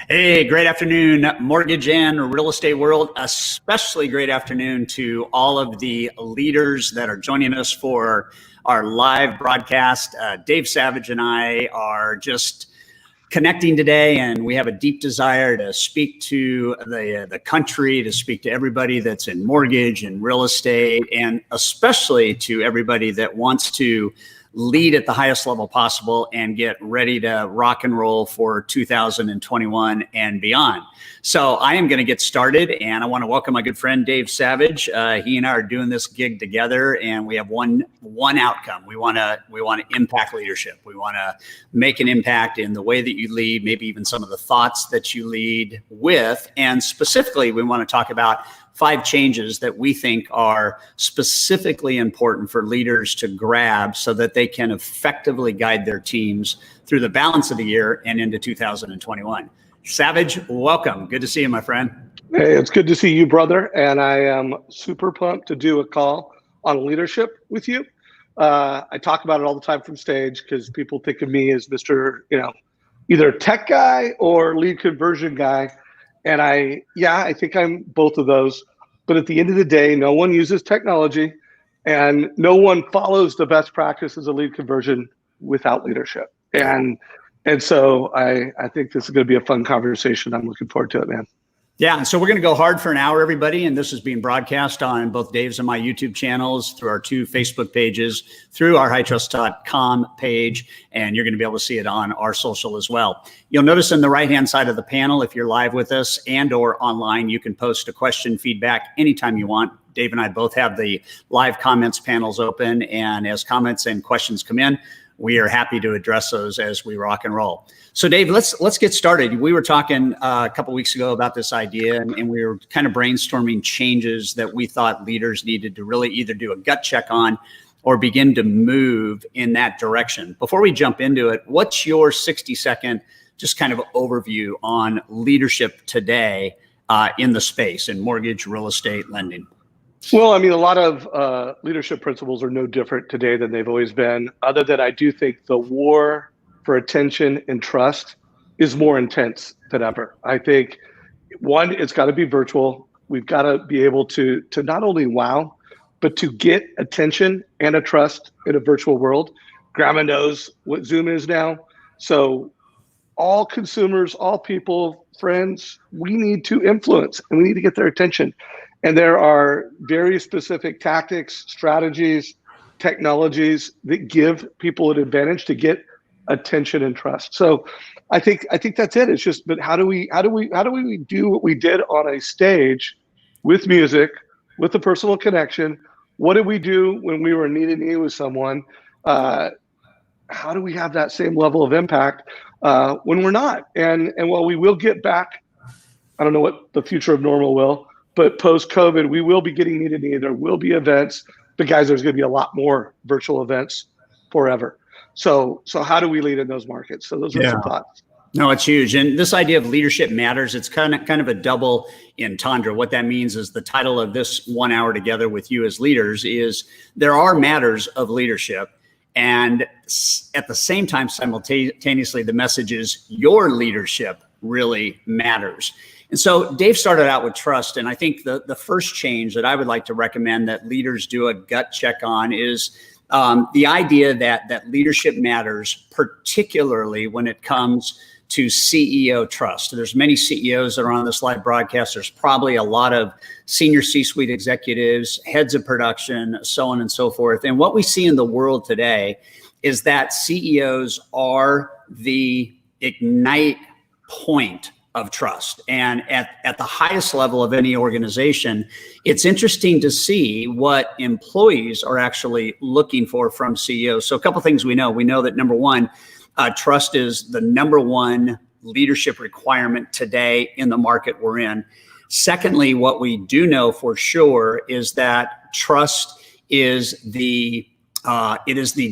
Hey, great afternoon, mortgage and real estate world. Especially great afternoon to all of the leaders that are joining us for our live broadcast. Dave Savage and I are just connecting today, and we have a deep desire to speak to the country, to speak to everybody that's in mortgage and real estate, and especially to everybody that wants to lead at the highest level possible and get ready to rock and roll for 2021 and beyond. So I am going to get started, and I want to welcome my good friend Dave Savage. He and I are doing this gig together, and we have one outcome. We want to impact leadership. We want to make an impact in the way that you lead, maybe even some of the thoughts that you lead with, and specifically, we want to talk about 5 changes that we think are specifically important for leaders to grab so that they can effectively guide their teams through the balance of the year and into 2021. Savage, welcome. Good to see you, my friend. Hey, it's good to see you, brother. And I am super pumped to do a call on leadership with you. I talk about it all the time from stage because people think of me as Mr., either tech guy or lead conversion guy. And I think I'm both of those. But at the end of the day, no one uses technology and no one follows the best practices of lead conversion without leadership. And so I think this is going to be a fun conversation. I'm looking forward to it, man. Yeah, so we're going to go hard for an hour, everybody, and this is being broadcast on both Dave's and my YouTube channels, through our 2 Facebook pages, through our hightrust.com page, and you're going to be able to see it on our social as well. You'll notice in the right-hand side of the panel, if you're live with us and or online, you can post a question, feedback anytime you want. Dave and I both have the live comments panels open, and as comments and questions come in, we are happy to address those as we rock and roll. So Dave, let's get started. We were talking a couple weeks ago about this idea, and we were kind of brainstorming changes that we thought leaders needed to really either do a gut check on or begin to move in that direction. Before we jump into it, what's your 60-second just kind of overview on leadership today in the space, in mortgage, real estate, lending? Well, I mean, a lot of leadership principles are no different today than they've always been, other than I do think the war for attention and trust is more intense than ever. I think, one, it's got to be virtual. We've got to be able to not only wow, but to get attention and a trust in a virtual world. Grandma knows what Zoom is now. So all consumers, all people, friends, we need to influence and we need to get their attention. And there are very specific tactics, strategies, technologies that give people an advantage to get attention and trust. So I think that's it. It's just, but how do we do what we did on a stage with music, with a personal connection? What did we do when we were knee to knee with someone? How do we have that same level of impact when we're not? And while we will get back, I don't know what the future of normal will, but post-COVID, we will be getting knee to knee. There will be events, but guys, there's going to be a lot more virtual events forever. So how do we lead in those markets? So those are some thoughts. No, it's huge. And this idea of leadership matters, it's kind of a double entendre. What that means is the title of this 1 hour together with you as leaders is there are matters of leadership. And at the same time, simultaneously, the message is your leadership really matters. And so Dave started out with trust. And I think the first change that I would like to recommend that leaders do a gut check on is the idea that leadership matters, particularly when it comes to CEO trust. There's many CEOs that are on this live broadcast. There's probably a lot of senior C-suite executives, heads of production, so on and so forth. And what we see in the world today is that CEOs are the ignite point of trust. And at the highest level of any organization, it's interesting to see what employees are actually looking for from CEOs. So a couple things we know. We know that number one, trust is the number one leadership requirement today in the market we're in. Secondly, what we do know for sure is that trust is the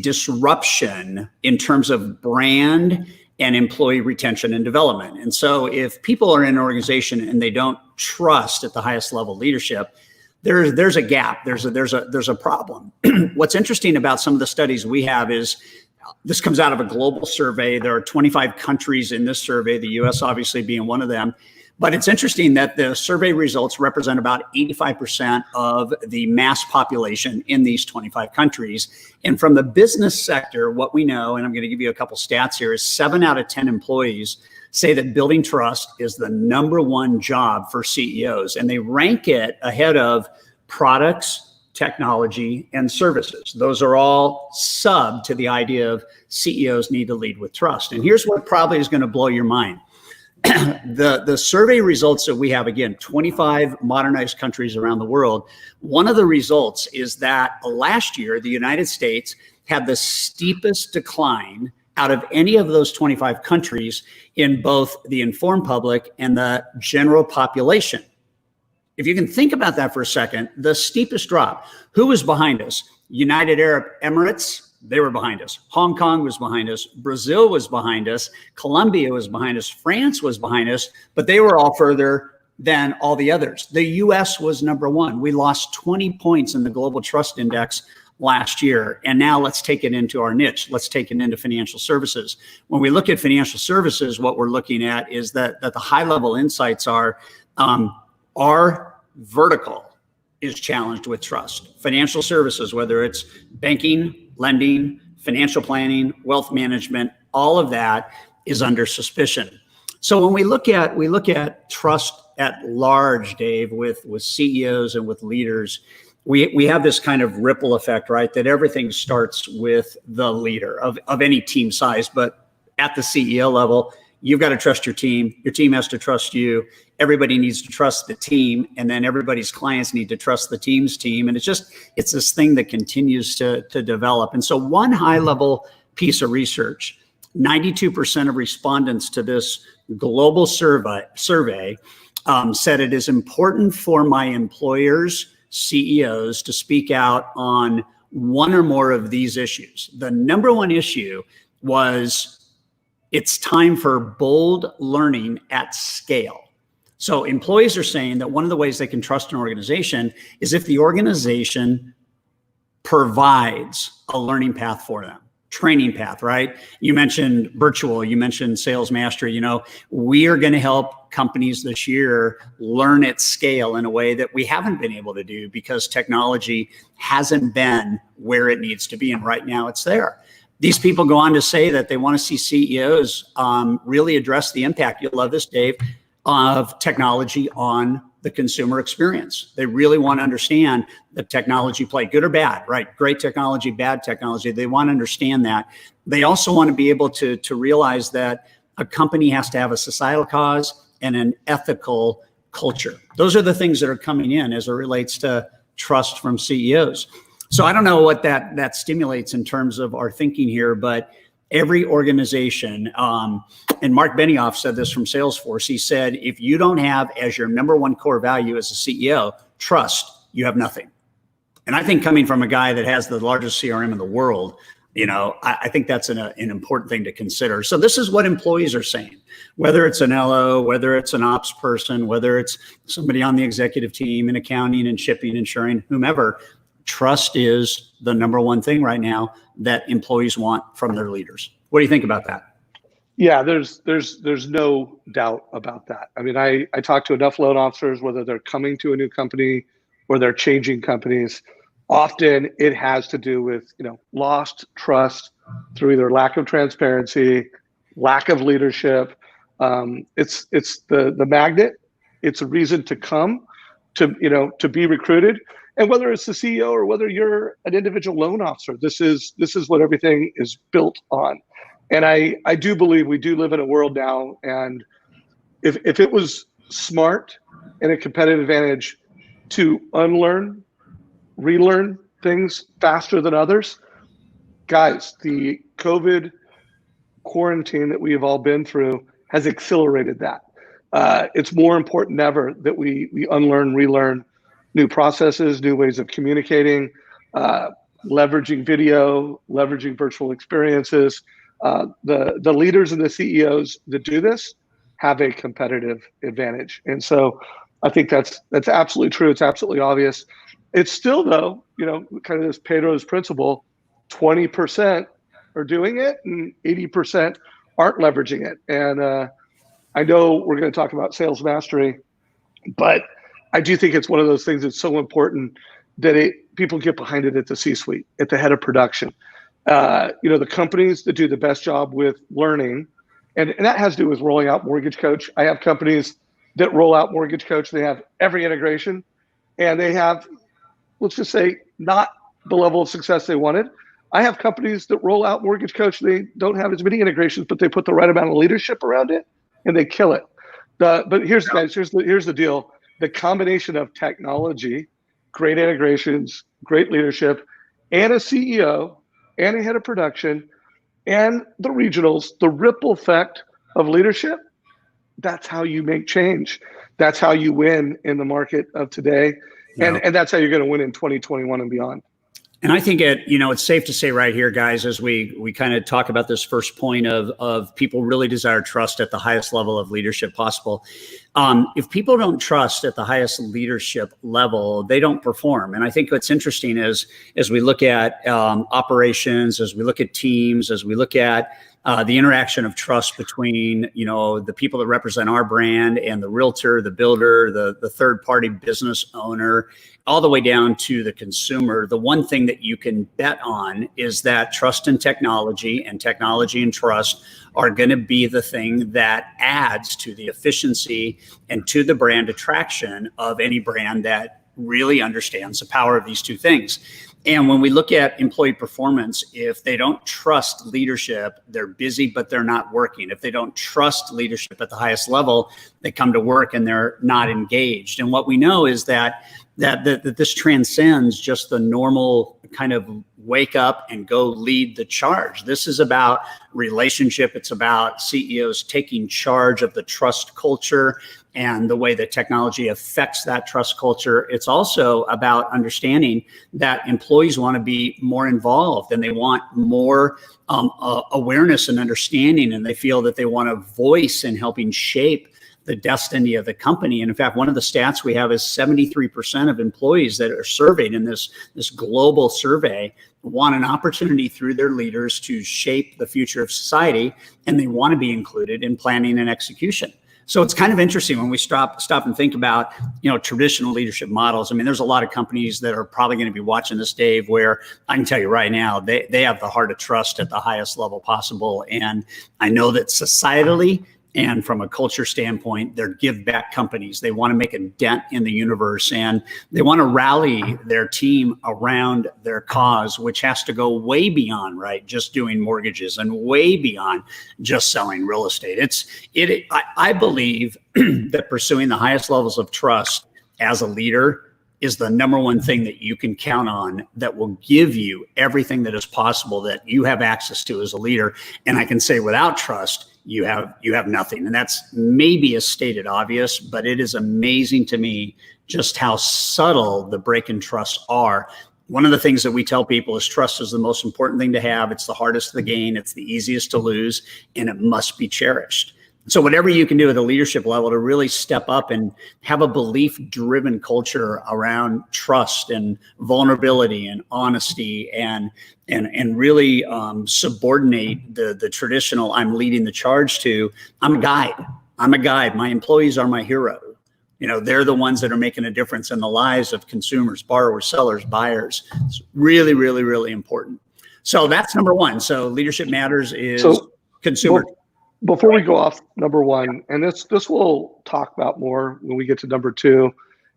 disruption in terms of brand and employee retention and development. And so if people are in an organization and they don't trust at the highest level leadership, there's a gap, there's a problem. What's interesting about some of the studies we have is This comes out of a global survey. There are 25 countries in this survey, the US obviously being one of them. But it's interesting that the survey results represent about 85% of the mass population in these 25 countries. And from the business sector, what we know, and I'm going to give you a couple stats here, is 7 out of 10 employees say that building trust is the #1 job for CEOs. And they rank it ahead of products, technology, and services. Those are all sub to the idea of CEOs need to lead with trust. And here's what probably is going to blow your mind. The survey results that we have, again, 25 modernized countries around the world. One of the results is that last year, the United States had the steepest decline out of any of those 25 countries in both the informed public and the general population. If you can think about that for a second, the steepest drop, who was behind us? United Arab Emirates, they were behind us. Hong Kong was behind us. Brazil was behind us. Colombia was behind us. France was behind us, but they were all further than all the others. The US was #1. We lost 20 points in the Global Trust Index last year. And now let's take it into our niche. Let's take it into financial services. When we look at financial services, what we're looking at is that the high level insights are our vertical is challenged with trust. Financial services, whether it's banking, lending, financial planning, wealth management, all of that is under suspicion. So when we look at trust at large, Dave, with CEOs and with leaders, we have this kind of ripple effect, right? That everything starts with the leader of any team size, but at the CEO level, you've got to trust your team. Your team has to trust you. Everybody needs to trust the team. And then everybody's clients need to trust the team's team. And it's this thing that continues to develop. And so one high level piece of research, 92% of respondents to this global survey said it is important for my employers, CEOs, to speak out on one or more of these issues. The #1 issue was it's time for bold learning at scale. So employees are saying that one of the ways they can trust an organization is if the organization provides a learning path for them, training path, right? You mentioned virtual, you mentioned sales mastery. We are going to help companies this year learn at scale in a way that we haven't been able to do because technology hasn't been where it needs to be. And right now it's there. These people go on to say that they want to see CEOs really address the impact, you'll love this, Dave, of technology on the consumer experience. They really want to understand the technology play, good or bad, right? Great technology, bad technology. They want to understand that. They also want to be able to realize that a company has to have a societal cause and an ethical culture. Those are the things that are coming in as it relates to trust from CEOs. So I don't know what that stimulates in terms of our thinking here, but every organization, and Mark Benioff said this from Salesforce, he said, if you don't have as your #1 core value as a CEO, trust, you have nothing. And I think coming from a guy that has the largest CRM in the world, I think that's an important thing to consider. So this is what employees are saying, whether it's an LO, whether it's an ops person, whether it's somebody on the executive team in accounting and shipping, insuring, whomever. Trust is the #1 thing right now that employees want from their leaders. What do you think about that? Yeah, there's no doubt about that. I mean, I talk to enough loan officers, whether they're coming to a new company or they're changing companies. Often it has to do with, lost trust through either lack of transparency, lack of leadership. It's the magnet. It's a reason to come to be recruited. And whether it's the CEO or whether you're an individual loan officer, this is what everything is built on. And I do believe we do live in a world now. And if it was smart and a competitive advantage to unlearn, relearn things faster than others, guys, the COVID quarantine that we have all been through has accelerated that. It's more important than ever that we unlearn, relearn new processes, new ways of communicating, leveraging video, leveraging virtual experiences. The leaders and the CEOs that do this have a competitive advantage. And so I think that's absolutely true. It's absolutely obvious. It's still, though, kind of this Pedro's principle, 20% are doing it and 80% aren't leveraging it. And I know we're going to talk about sales mastery, but I do think it's one of those things that's so important that people get behind it at the C-suite, at the head of production. The companies that do the best job with learning, and that has to do with rolling out Mortgage Coach. I have companies that roll out Mortgage Coach. They have every integration, and they have, let's just say, not the level of success they wanted. I have companies that roll out Mortgage Coach. They don't have as many integrations, but they put the right amount of leadership around it, and they kill it. But here's the deal. The combination of technology, great integrations, great leadership, and a CEO, and a head of production, and the regionals, the ripple effect of leadership, that's how you make change. That's how you win in the market of today. And that's how you're going to win in 2021 and beyond. And I think it's safe to say right here, guys, as we kind of talk about this first point of people really desire trust at the highest level of leadership possible. If people don't trust at the highest leadership level, they don't perform. And I think what's interesting is, as we look at operations, as we look at teams, as we look at the interaction of trust between, the people that represent our brand and the realtor, the builder, the third-party business owner, all the way down to the consumer, the one thing that you can bet on is that trust and technology and trust are going to be the thing that adds to the efficiency and to the brand attraction of any brand that really understands the power of these two things. And when we look at employee performance, if they don't trust leadership, they're busy, but they're not working. If they don't trust leadership at the highest level, they come to work and they're not engaged. And what we know is that this transcends just the normal kind of wake up and go lead the charge. This is about relationship. It's about CEOs taking charge of the trust culture and the way that technology affects that trust culture. It's also about understanding that employees want to be more involved and they want more awareness and understanding, and they feel that they want a voice in helping shape the destiny of the company. And in fact, one of the stats we have is 73% of employees that are surveyed in this global survey want an opportunity through their leaders to shape the future of society, and they want to be included in planning and execution. So it's kind of interesting when we stop and think about, traditional leadership models. I mean, there's a lot of companies that are probably going to be watching this, Dave, where I can tell you right now, they have the heart of trust at the highest level possible. And I know that societally, and from a culture standpoint, they're give back companies. They want to make a dent in the universe, and they want to rally their team around their cause, which has to go way beyond, right, just doing mortgages and way beyond just selling real estate. I believe that pursuing the highest levels of trust as a leader is the number one thing that you can count on that will give you everything that is possible that you have access to as a leader. And I can say without trust, you have nothing. And that's maybe a stated obvious, but it is amazing to me just how subtle the break in trust are. One of the things that we tell people is trust is the most important thing to have. It's the hardest to gain. It's the easiest to lose, and it must be cherished. So whatever you can do at the leadership level to really step up and have a belief-driven culture around trust and vulnerability and honesty and really subordinate the traditional I'm leading the charge to, I'm a guide. My employees are my hero. They're the ones that are making a difference in the lives of consumers, borrowers, sellers, buyers. It's really, really, really important. So that's number one. So leadership matters is consumer. Before we go off number one, and this we'll talk about more when we get to number two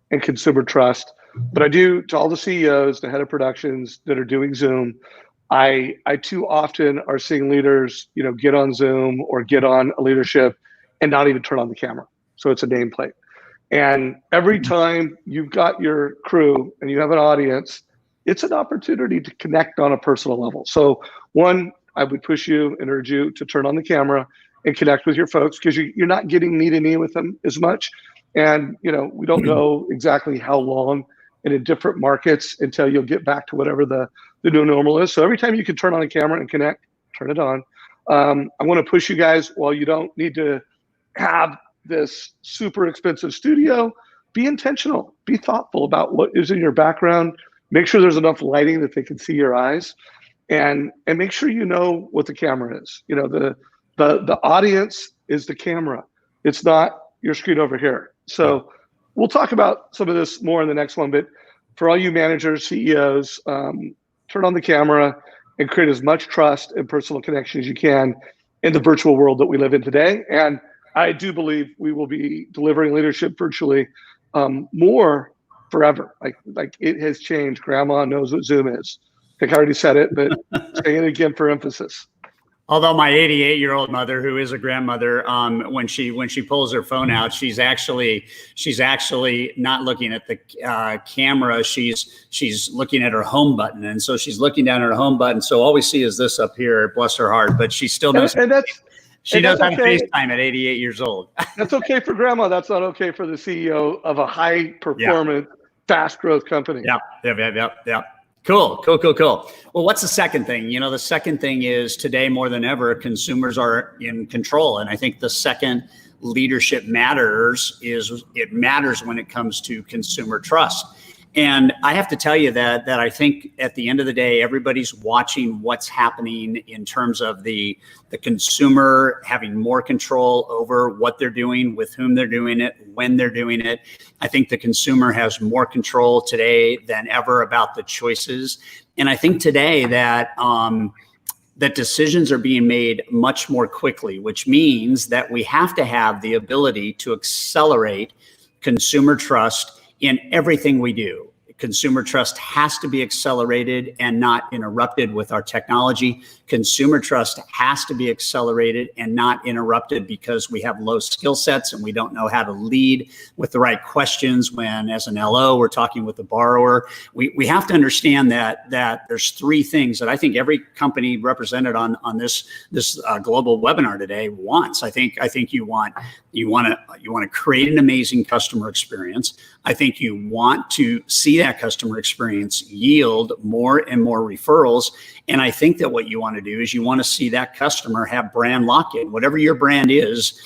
and consumer trust, but I do, to all the CEOs, the head of productions that are doing Zoom, I too often are seeing leaders, get on Zoom or get on a leadership and not even turn on the camera. So it's a nameplate. And every time you've got your crew and you have an audience, it's an opportunity to connect on a personal level. So one, I would push you and urge you to turn on the camera and connect with your folks, because you're not getting knee to knee with them as much. And, we don't know exactly how long in different markets until you'll get back to whatever the new normal is. So every time you can turn on a camera and connect, turn it on. I want to push you guys, while you don't need to have this super expensive studio, be intentional, be thoughtful about what is in your background. Make sure there's enough lighting that they can see your eyes. and make sure you know what the camera is. You know, the audience is the camera. It's not your screen over here. So we'll talk about some of this more in the next one, but for all you managers, CEOs, turn on the camera and create as much trust and personal connection as you can in the virtual world that we live in today. And I do believe we will be delivering leadership virtually more forever. Like it has changed. Grandma knows what Zoom is. I think I already said it, but saying it again for emphasis. Although my 88-year-old mother, who is a grandmother, when she pulls her phone out, she's actually not looking at the camera. She's looking at her home button, and so she's looking down at her home button. So all we see is this up here. Bless her heart, but she still knows. She knows how to FaceTime at 88 years old. That's okay for grandma. That's not okay for the CEO of a high performance, fast growth company. Yeah. Cool. Well, what's the second thing? You know, the second thing is today more than ever, consumers are in control. And I think the second leadership matters is it matters when it comes to consumer trust. And I have to tell you that I think at the end of the day, everybody's watching what's happening in terms of the consumer having more control over what they're doing, with whom they're doing it, when they're doing it. I think the consumer has more control today than ever about the choices. And I think today that that decisions are being made much more quickly, which means that we have to have the ability to accelerate consumer trust in everything we do. Consumer trust has to be accelerated and not interrupted with our technology. Consumer trust has to be accelerated and not interrupted because we have low skill sets and we don't know how to lead with the right questions when, as an LO, we're talking with the borrower. We have to understand that there's three things that I think every company represented on this global webinar today wants. I think you want to create an amazing customer experience. I think you want to see that customer experience yield more and more referrals. And I think that what you want to do is you want to see that customer have brand lock-in. Whatever your brand is,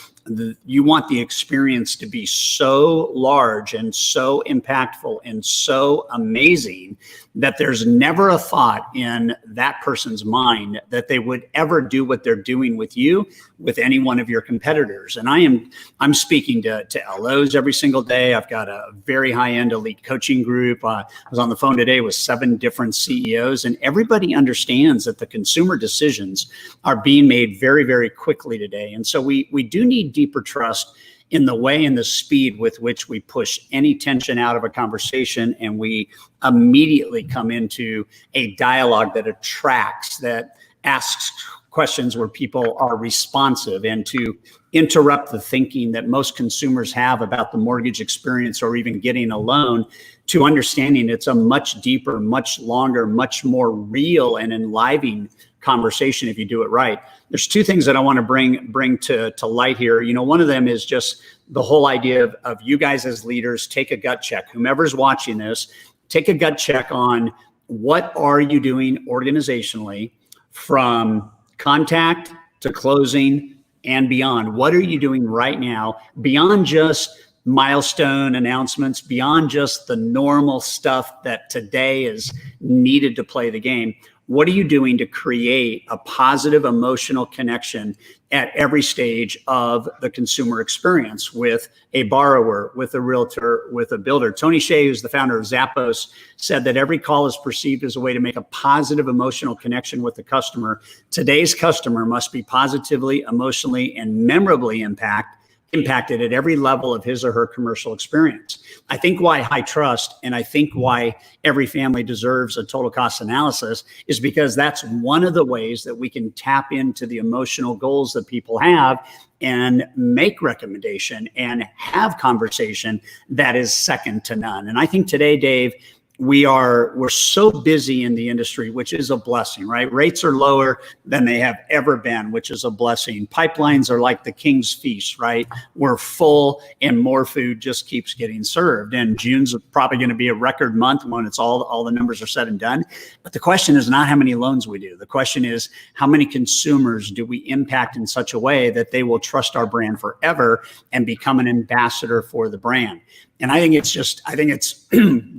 you want the experience to be so large and so impactful and so amazing that there's never a thought in that person's mind that they would ever do what they're doing with you with any one of your competitors. And I'm speaking to LOs every single day. I've got a very high-end elite coaching group. I was on the phone today with 7 different CEOs, and everybody understands that the consumer decisions are being made very, very quickly today. And so we do need deeper trust in the way and the speed with which we push any tension out of a conversation, and we immediately come into a dialogue that attracts, that asks questions where people are responsive, and to interrupt the thinking that most consumers have about the mortgage experience or even getting a loan, to understanding it's a much deeper, much longer, much more real and enlivening conversation if you do it right. There's 2 things that I want to bring to light here. You know, one of them is just the whole idea of you guys as leaders, take a gut check. Whomever's watching this, take a gut check on what are you doing organizationally from contact to closing and beyond. What are you doing right now beyond just milestone announcements, beyond just the normal stuff that today is needed to play the game? What are you doing to create a positive emotional connection at every stage of the consumer experience with a borrower, with a realtor, with a builder? Tony Hsieh, who's the founder of Zappos, said that every call is perceived as a way to make a positive emotional connection with the customer. Today's customer must be positively, emotionally, and memorably impacted at every level of his or her commercial experience. I think why high trust, and I think why every family deserves a total cost analysis, is because that's one of the ways that we can tap into the emotional goals that people have and make recommendation and have conversation that is second to none. And I think today, Dave, we're so busy in the industry, which is a blessing, right? Rates are lower than they have ever been, which is a blessing. Pipelines are like the king's feast, right? We're full and more food just keeps getting served. And June's probably going to be a record month when it's all the numbers are said and done. But the question is not how many loans we do. The question is how many consumers do we impact in such a way that they will trust our brand forever and become an ambassador for the brand. And I think it's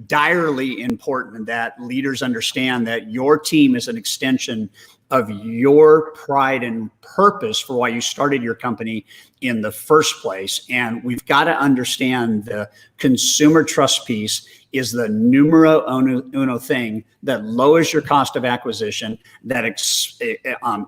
direly really important that leaders understand that your team is an extension of your pride and purpose for why you started your company in the first place. And we've got to understand the consumer trust piece is the numero uno thing that lowers your cost of acquisition, that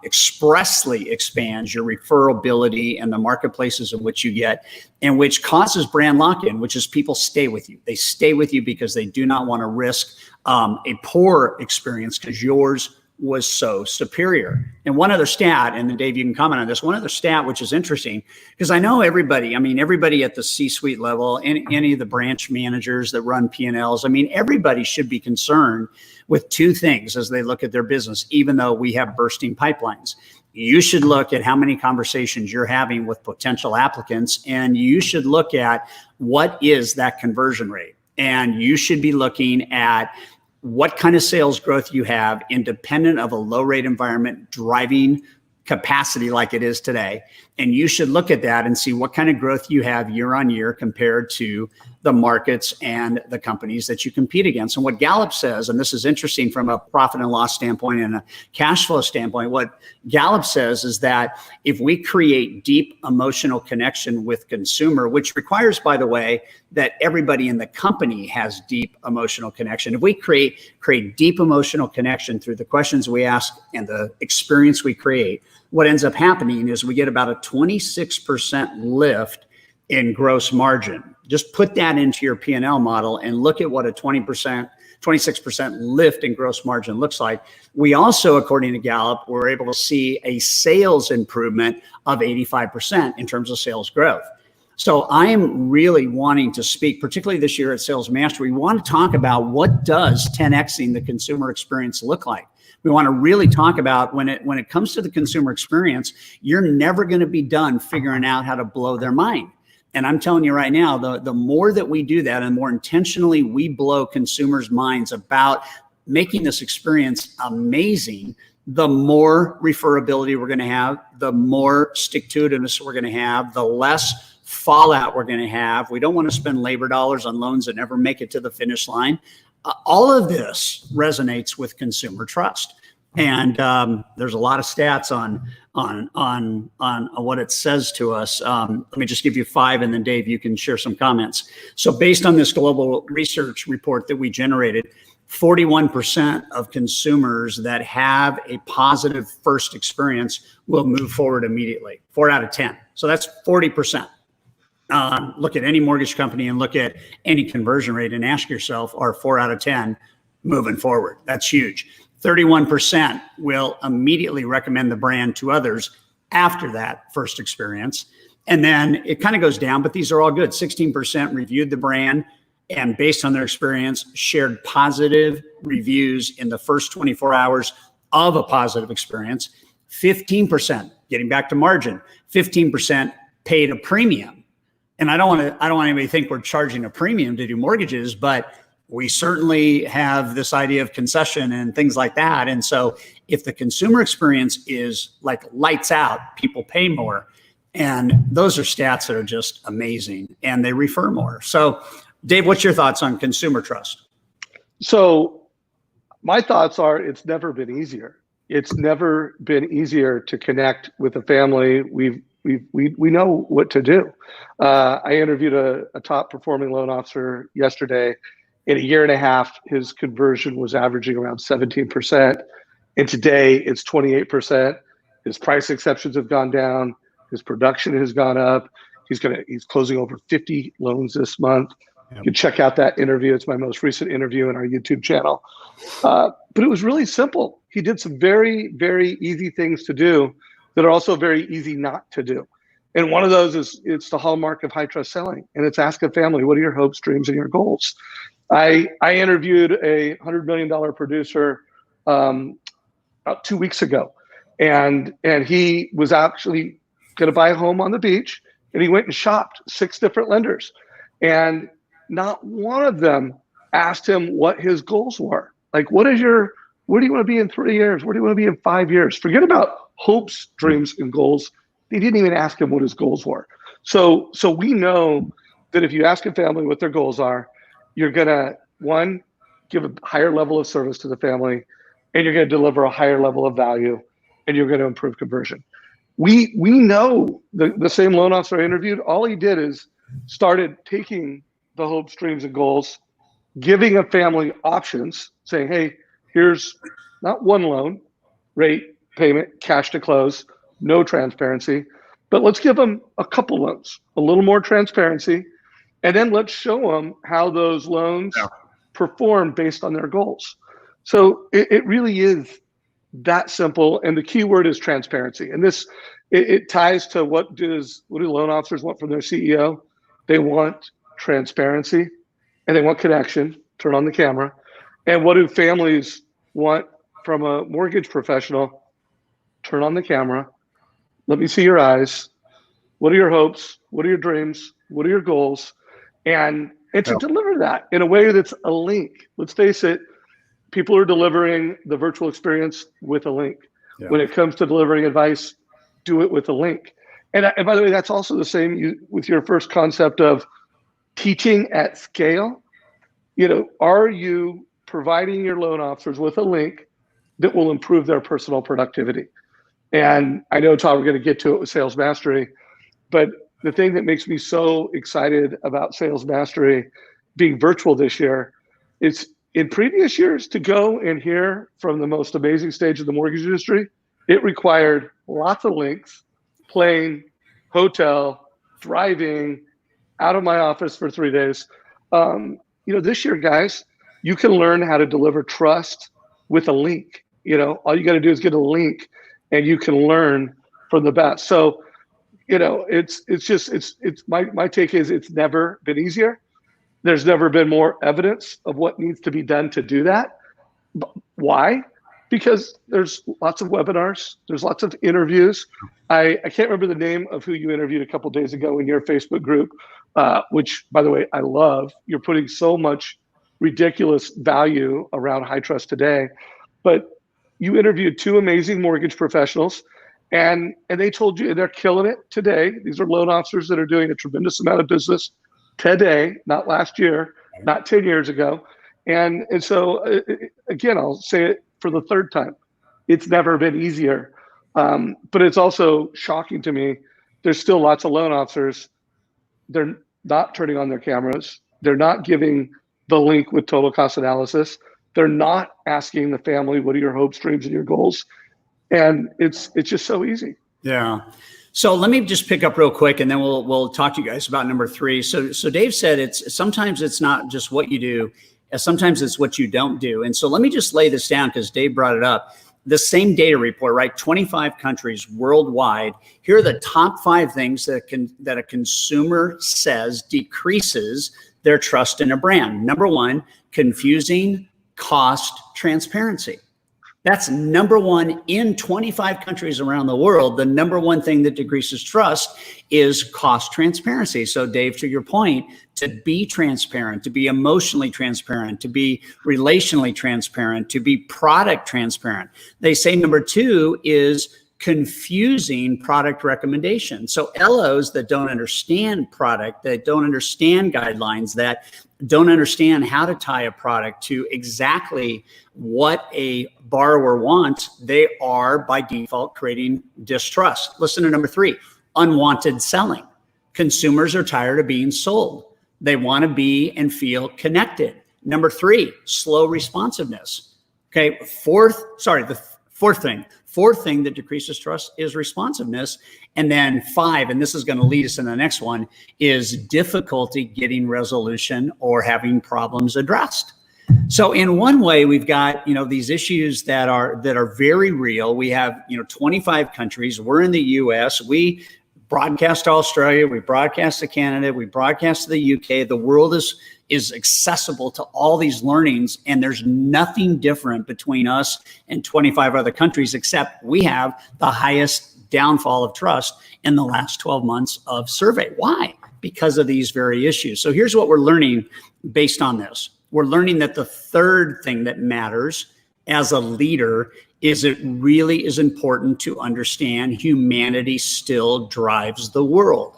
expressly expands your referability and the marketplaces in which you get, and which causes brand lock-in, which is people stay with you. They stay with you because they do not want to risk a poor experience because yours was so superior. And one other stat, and then Dave, you can comment on this, one other stat, which is interesting, because I know everybody at the C-suite level, any of the branch managers that run P&Ls, everybody should be concerned with two things as they look at their business, even though we have bursting pipelines. You should look at how many conversations you're having with potential applicants, and you should look at what is that conversion rate. And you should be looking at what kind of sales growth you have independent of a low rate environment driving capacity like it is today. And you should look at that and see what kind of growth you have year on year compared to the markets and the companies that you compete against. And what Gallup says, and this is interesting from a profit and loss standpoint and a cash flow standpoint, what Gallup says is that if we create deep emotional connection with consumer, which requires, by the way, that everybody in the company has deep emotional connection. If we create deep emotional connection through the questions we ask and the experience we create, what ends up happening is we get about a 26% lift in gross margin. Just put that into your P&L model and look at what a 26% lift in gross margin looks like. We also, according to Gallup, were able to see a sales improvement of 85% in terms of sales growth. So I am really wanting to speak, particularly this year at Sales Mastery, we want to talk about what does 10Xing the consumer experience look like. We want to really talk about when it comes to the consumer experience, you're never going to be done figuring out how to blow their mind. And I'm telling you right now, the more that we do that and the more intentionally we blow consumers' minds about making this experience amazing, the more referability we're going to have, the more stick-to-itiveness we're going to have, the less fallout we're going to have. We don't want to spend labor dollars on loans that never make it to the finish line. All of this resonates with consumer trust. And there's a lot of stats on what it says to us. Let me just give you 5, and then Dave, you can share some comments. So based on this global research report that we generated, 41% of consumers that have a positive first experience will move forward immediately, 4 out of 10. So that's 40%. Look at any mortgage company and look at any conversion rate and ask yourself, are 4 out of 10 moving forward? That's huge. 31% will immediately recommend the brand to others after that first experience. And then it kind of goes down, but these are all good. 16% reviewed the brand and based on their experience, shared positive reviews in the first 24 hours of a positive experience. 15%, getting back to margin, 15% paid a premium. And I don't want anybody to think we're charging a premium to do mortgages, but we certainly have this idea of concession and things like that. And so if the consumer experience is like lights out, people pay more. And those are stats that are just amazing and they refer more. So Dave, what's your thoughts on consumer trust? So my thoughts are it's never been easier. It's never been easier to connect with a family. We know what to do. I interviewed a top performing loan officer yesterday. In a year and a half, his conversion was averaging around 17%. And today it's 28%. His price exceptions have gone down. His production has gone up. He's closing over 50 loans this month. Yep. You can check out that interview. It's my most recent interview in our YouTube channel. But it was really simple. He did some very, very easy things to do that are also very easy not to do. And one of those is it's the hallmark of high trust selling. And it's ask a family, what are your hopes, dreams, and your goals? I interviewed a $100 million producer about 2 weeks ago, and he was actually going to buy a home on the beach, and he went and shopped 6 different lenders, and not one of them asked him what his goals were. Like, where do you want to be in 3 years? Where do you want to be in 5 years? Forget about hopes, dreams, and goals. They didn't even ask him what his goals were. So we know that if you ask a family what their goals are, you're gonna, 1, give a higher level of service to the family, and you're going to deliver a higher level of value, and you're going to improve conversion. We know the same loan officer I interviewed, all he did is started taking the hopes, dreams, and goals, giving a family options, saying, hey, here's not one loan, rate, payment, cash to close, no transparency, but let's give them a couple loans, a little more transparency, and then let's show them how those loans perform based on their goals. So it really is that simple. And the key word is transparency. And this, it ties to what do loan officers want from their CEO? They want transparency and they want connection, turn on the camera. And what do families want from a mortgage professional? Turn on the camera. Let me see your eyes. What are your hopes? What are your dreams? What are your goals? And to deliver that in a way that's a link. Let's face it, people are delivering the virtual experience with a link. Yeah. When it comes to delivering advice, do it with a link. And by the way, that's also the same with your first concept of teaching at scale. Are you providing your loan officers with a link that will improve their personal productivity? And I know, Todd, we're going to get to it with Sales Mastery, but the thing that makes me so excited about Sales Mastery being virtual this year is in previous years to go and hear from the most amazing stage of the mortgage industry, it required lots of links, plane, hotel, driving, out of my office for 3 days. This year, guys, you can learn how to deliver trust with a link. All you got to do is get a link and you can learn from the best. So, my take is it's never been easier. There's never been more evidence of what needs to be done to do that. Why? Because there's lots of webinars, there's lots of interviews. I can't remember the name of who you interviewed a couple of days ago in your Facebook group, which, by the way, I love. You're putting so much ridiculous value around High Trust Today. But you interviewed two amazing mortgage professionals, and they told you they're killing it today. These are loan officers that are doing a tremendous amount of business today, not last year, not 10 years ago. And so, again, I'll say it for the third time. It's never been easier. But it's also shocking to me. There's still lots of loan officers. They're not turning on their cameras. They're not giving the link with total cost analysis. They're not asking the family, what are your hopes, dreams, and your goals? And it's just so easy. Yeah. So let me just pick up real quick, and then we'll talk to you guys about number 3. So Dave said sometimes it's not just what you do, sometimes it's what you don't do. And so let me just lay this down because Dave brought it up. The same data report, right? 25 countries worldwide. Here are the top 5 things that a consumer says decreases their trust in a brand. Number 1, confusing, cost, transparency. That's number 1 in 25 countries around the world. The number 1 thing that decreases trust is cost transparency. So Dave, to your point, to be transparent, to be emotionally transparent, to be relationally transparent, to be product transparent. They say number 2 is confusing product recommendation. So LOs that don't understand product, that don't understand guidelines, that don't understand how to tie a product to exactly what a borrower wants, they are by default creating distrust. Listen to number 3, unwanted selling. Consumers are tired of being sold. They want to be and feel connected. Number 3, slow responsiveness. Okay, the fourth thing that decreases trust is responsiveness. And then 5, and this is going to lead us in the next one, is difficulty getting resolution or having problems addressed. So in one way, we've got, these issues that are very real. We have, 25 countries. We're in the US. We broadcast to Australia. We broadcast to Canada. We broadcast to the UK. The world is accessible to all these learnings, and there's nothing different between us and 25 other countries, except we have the highest downfall of trust in the last 12 months of survey. Why? Because of these very issues. So here's what we're learning based on this. We're learning that the third thing that matters as a leader is it really is important to understand humanity still drives the world.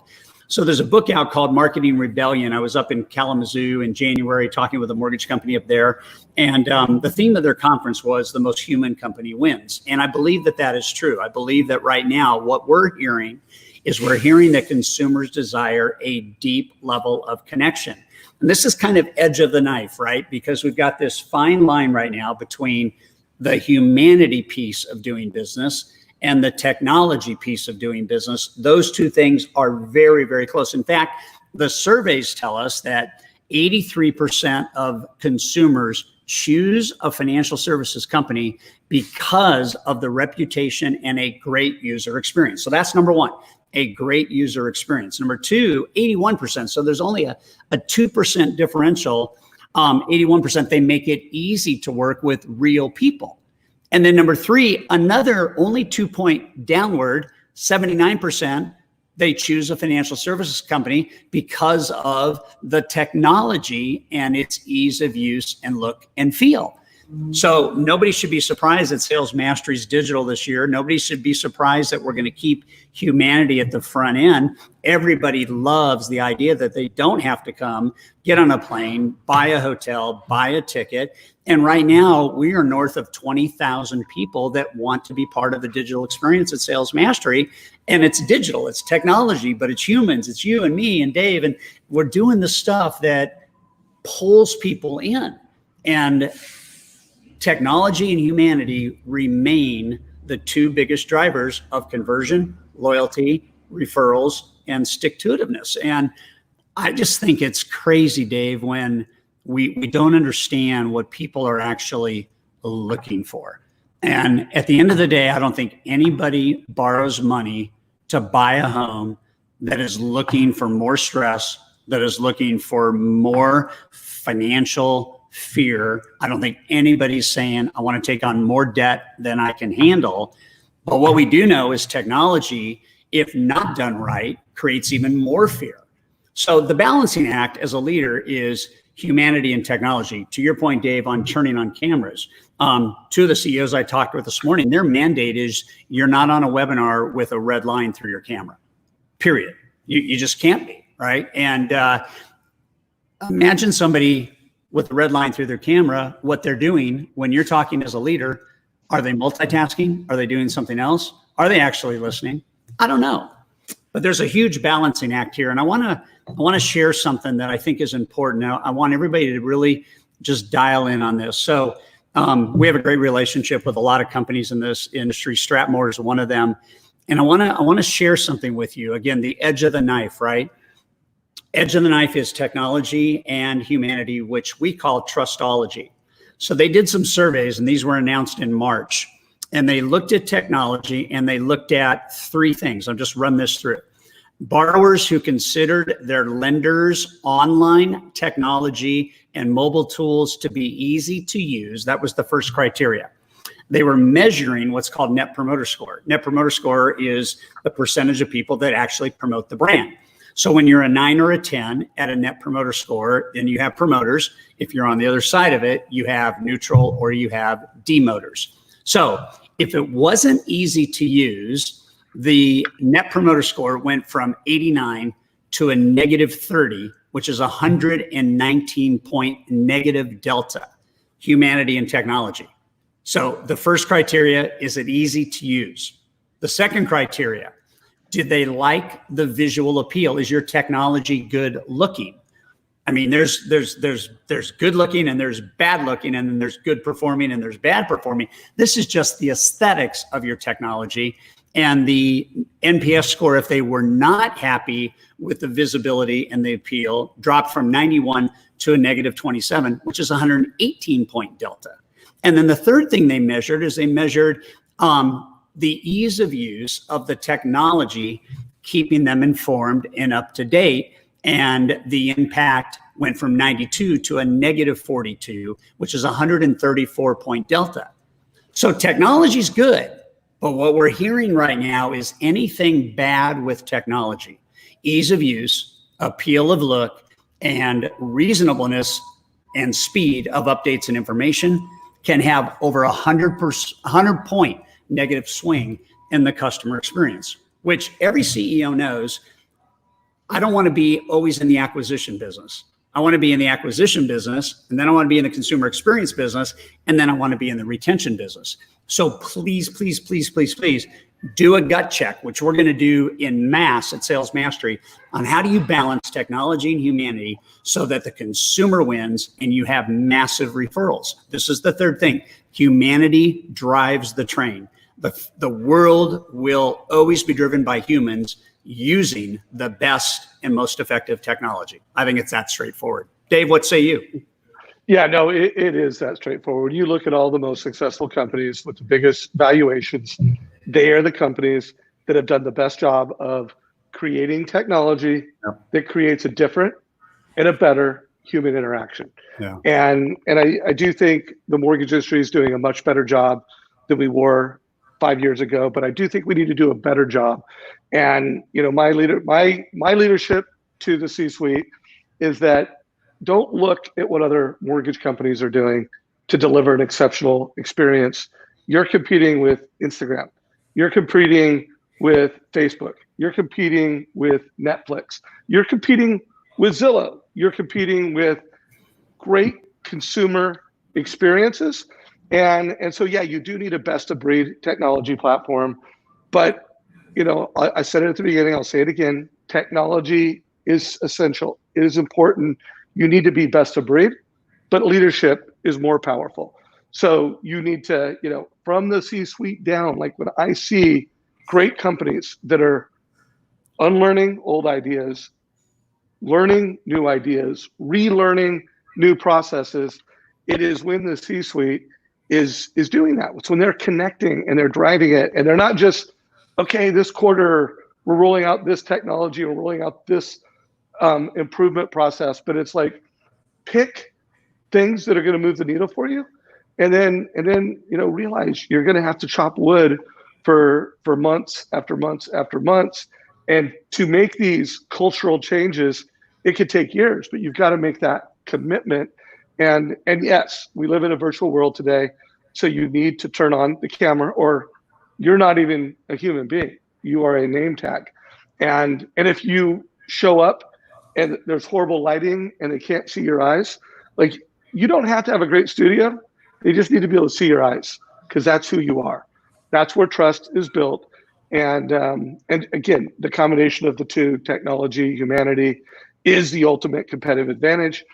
So there's a book out called Marketing Rebellion. I was up in Kalamazoo in January talking with a mortgage company up there. And the theme of their conference was the most human company wins. And I believe that that is true. I believe that right now what we're hearing is we're hearing that consumers desire a deep level of connection. And this is kind of edge of the knife, right? Because we've got this fine line right now between the humanity piece of doing business and the technology piece of doing business. Those two things are very, very close. In fact, the surveys tell us that 83% of consumers choose a financial services company because of the reputation and a great user experience. So that's number one, a great user experience. Number two, 81%. So there's only a 2% differential. 81%, they make it easy to work with real people. And then number three, another only 2-point downward, 79%, they choose a financial services company because of the technology and its ease of use and look and feel. So nobody should be surprised that Sales Mastery is digital this year. Nobody should be surprised that we're going to keep humanity at the front end. Everybody loves the idea that they don't have to come, get on a plane, buy a hotel, buy a ticket. And right now we are north of 20,000 people that want to be part of the digital experience at Sales Mastery. And it's digital, it's technology, but it's humans. It's you and me and Dave. And we're doing the stuff that pulls people in. And technology and humanity remain the two biggest drivers of conversion, loyalty, referrals, and stick-to-itiveness. And I just think it's crazy, Dave, when we don't understand what people are actually looking for. And at the end of the day, I don't think anybody borrows money to buy a home that is looking for more stress, that is looking for more financial fear. I don't think anybody's saying, I want to take on more debt than I can handle. But what we do know is technology, if not done right, creates even more fear. So the balancing act as a leader is humanity and technology. To your point, Dave, on turning on cameras. Two of the CEOs I talked with this morning, their mandate is you're not on a webinar with a red line through your camera, period. You just can't be, right? And imagine somebody with the red line through their camera, what they're doing when you're talking as a leader. Are they multitasking? Are they doing something else? Are they actually listening? I don't know. But there's a huge balancing act here. And I want to share something that I think is important. Now, I want everybody to really just dial in on this. So we have a great relationship with a lot of companies in this industry. Strathmore is one of them. And I want to share something with you. Again, the edge of the knife, right? Edge of the knife is technology and humanity, which we call trustology. So they did some surveys, and these were announced in March. And they looked at technology, and they looked at three things. I'll just run this through. Borrowers who considered their lenders' online technology and mobile tools to be easy to use. That was the first criteria. They were measuring what's called Net Promoter Score. Net Promoter Score is the percentage of people that actually promote the brand. So when you're a 9 or a 10 at a Net Promoter Score, then you have promoters. If you're on the other side of it, you have neutral or you have demoters. So if it wasn't easy to use, the Net Promoter Score went from 89 to a negative 30, which is a 119-point negative delta, humanity and technology. So the first criteria, is it easy to use? The second criteria, did they like the visual appeal? Is your technology good looking? I mean, there's good looking and there's bad looking, and then there's good performing and there's bad performing. This is just the aesthetics of your technology. And the NPS score, if they were not happy with the visibility and the appeal, dropped from 91 to a negative 27, which is a 118-point delta. And then the third thing they measured is they measured the ease of use of the technology, keeping them informed and up to date. And the impact went from 92 to a negative 42, which is a 134-point delta. So technology is good, but what we're hearing right now is anything bad with technology, ease of use, appeal of look, and reasonableness and speed of updates and information can have over 100-point negative swing in the customer experience, which every CEO knows. I don't want to be always in the acquisition business. I want to be in the acquisition business, and then I want to be in the consumer experience business, and then I want to be in the retention business. So please, please, please, please, please do a gut check, which we're going to do in mass at Sales Mastery, on how do you balance technology and humanity so that the consumer wins and you have massive referrals. This is the third thing. Humanity drives the train. The world will always be driven by humans using the best and most effective technology. I think it's that straightforward. Dave, what say you? Yeah, no, it is that straightforward. You look at all the most successful companies with the biggest valuations, they are the companies that have done the best job of creating technology that creates a different and a better human interaction. Yeah. And I do think the mortgage industry is doing a much better job than we were 5 years ago, but I do think we need to do a better job. And my leadership to the C-suite is that don't look at what other mortgage companies are doing to deliver an exceptional experience. You're competing with Instagram. You're competing with Facebook. You're competing with Netflix. You're competing with Zillow. You're competing with great consumer experiences. And so, yeah, you do need a best of breed technology platform. But, I said it at the beginning, I'll say it again, technology is essential. It is important. You need to be best of breed, but leadership is more powerful. So you need to, from the C-suite down, like when I see great companies that are unlearning old ideas, learning new ideas, relearning new processes, it is when the C-suite is doing that. It's when they're connecting and they're driving it, and they're not just, okay, this quarter we're rolling out this technology, we're rolling out this improvement process, but it's like, pick things that are going to move the needle for you, and then realize you're going to have to chop wood for months after months after months. And to make these cultural changes, it could take years, but you've got to make that commitment. And yes, we live in a virtual world today, so you need to turn on the camera, or you're not even a human being. You are a name tag. And if you show up and there's horrible lighting and they can't see your eyes, like, you don't have to have a great studio. They just need to be able to see your eyes, because that's who you are. That's where trust is built. And again, the combination of the two, technology, humanity, is the ultimate competitive advantage.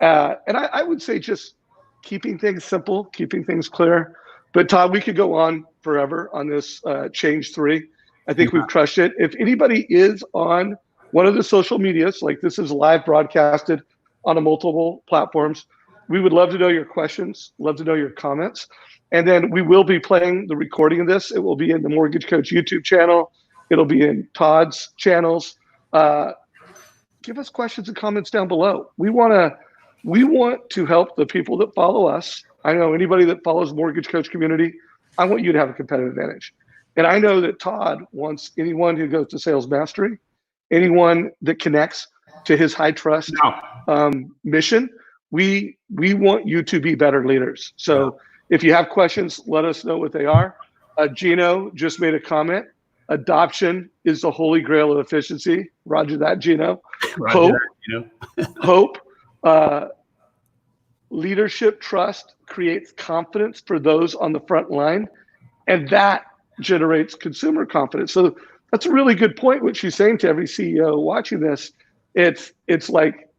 And I would say just keeping things simple, keeping things clear. But Todd, we could go on forever on this Change 3. I think we've crushed it. If anybody is on one of the social medias, like this is live broadcasted on a multiple platforms, we would love to know your questions, love to know your comments. And then we will be playing the recording of this. It will be in the Mortgage Coach YouTube channel. It'll be in Todd's channels. Give us questions and comments down below. We want to help the people that follow us. I know anybody that follows Mortgage Coach community, I want you to have a competitive advantage. And I know that Todd wants anyone who goes to Sales Mastery, anyone that connects to his high trust mission, we want you to be better leaders. So if you have questions, let us know what they are. Gino just made a comment. Adoption is the holy grail of efficiency. Roger that, Gino. Roger that, Gino. Hope. Leadership trust creates confidence for those on the front line, and that generates consumer confidence. So that's a really good point, what she's saying to every CEO watching this. It's like,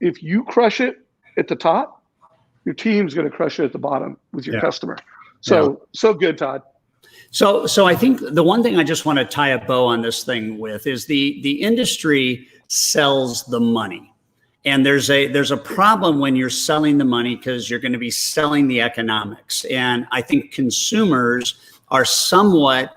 if you crush it at the top, your team's going to crush it at the bottom with your customer. So good, Todd. So I think the one thing I just want to tie a bow on this thing with is the industry sells the money. And there's a problem when you're selling the money, because you're going to be selling the economics. And I think consumers are somewhat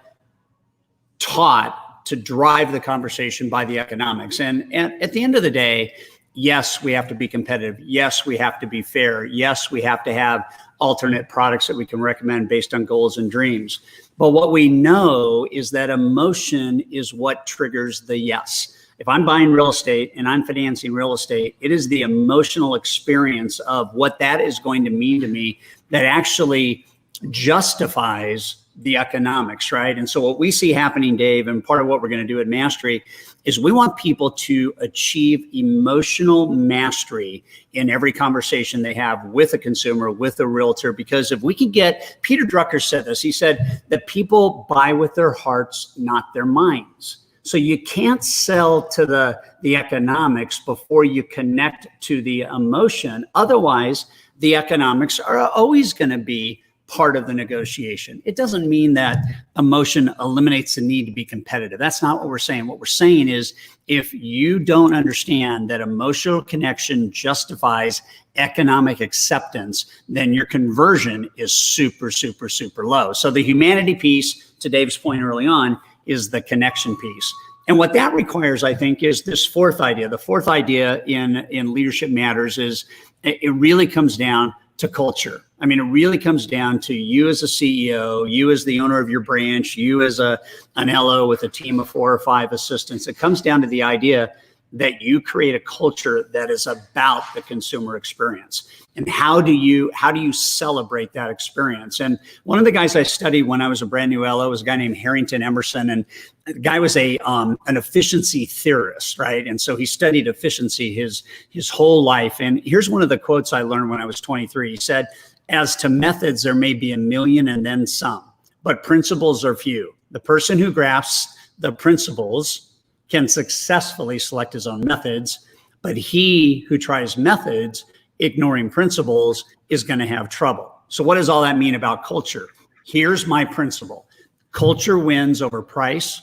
taught to drive the conversation by the economics. And at the end of the day, yes, we have to be competitive. Yes, we have to be fair. Yes, we have to have alternate products that we can recommend based on goals and dreams. But what we know is that emotion is what triggers the yes. If I'm buying real estate and I'm financing real estate, it is the emotional experience of what that is going to mean to me that actually justifies the economics, right? And so what we see happening, Dave, and part of what we're going to do at Mastery is we want people to achieve emotional mastery in every conversation they have with a consumer, with a realtor, because if we can get, Peter Drucker said this, he said that people buy with their hearts, not their minds. So you can't sell to the economics before you connect to the emotion. Otherwise, the economics are always going to be part of the negotiation. It doesn't mean that emotion eliminates the need to be competitive. That's not what we're saying. What we're saying is if you don't understand that emotional connection justifies economic acceptance, then your conversion is super, super, super low. So the humanity piece, to Dave's point early on, is the connection piece. And what that requires, I think, is this fourth idea. The fourth idea in Leadership Matters is it really comes down to culture. I mean, it really comes down to you as a CEO, you as the owner of your branch, you as an LO with a team of 4 or 5 assistants. It comes down to the idea that you create a culture that is about the consumer experience. And how do you celebrate that experience? And one of the guys I studied when I was a brand new LO was a guy named Harrington Emerson. And the guy was an efficiency theorist, right? And so he studied efficiency his whole life. And here's one of the quotes I learned when I was 23. He said, "As to methods, there may be a million and then some, but principles are few. The person who grasps the principles can successfully select his own methods, but he who tries methods, ignoring principles, is going to have trouble." So what does all that mean about culture? Here's my principle. Culture wins over price.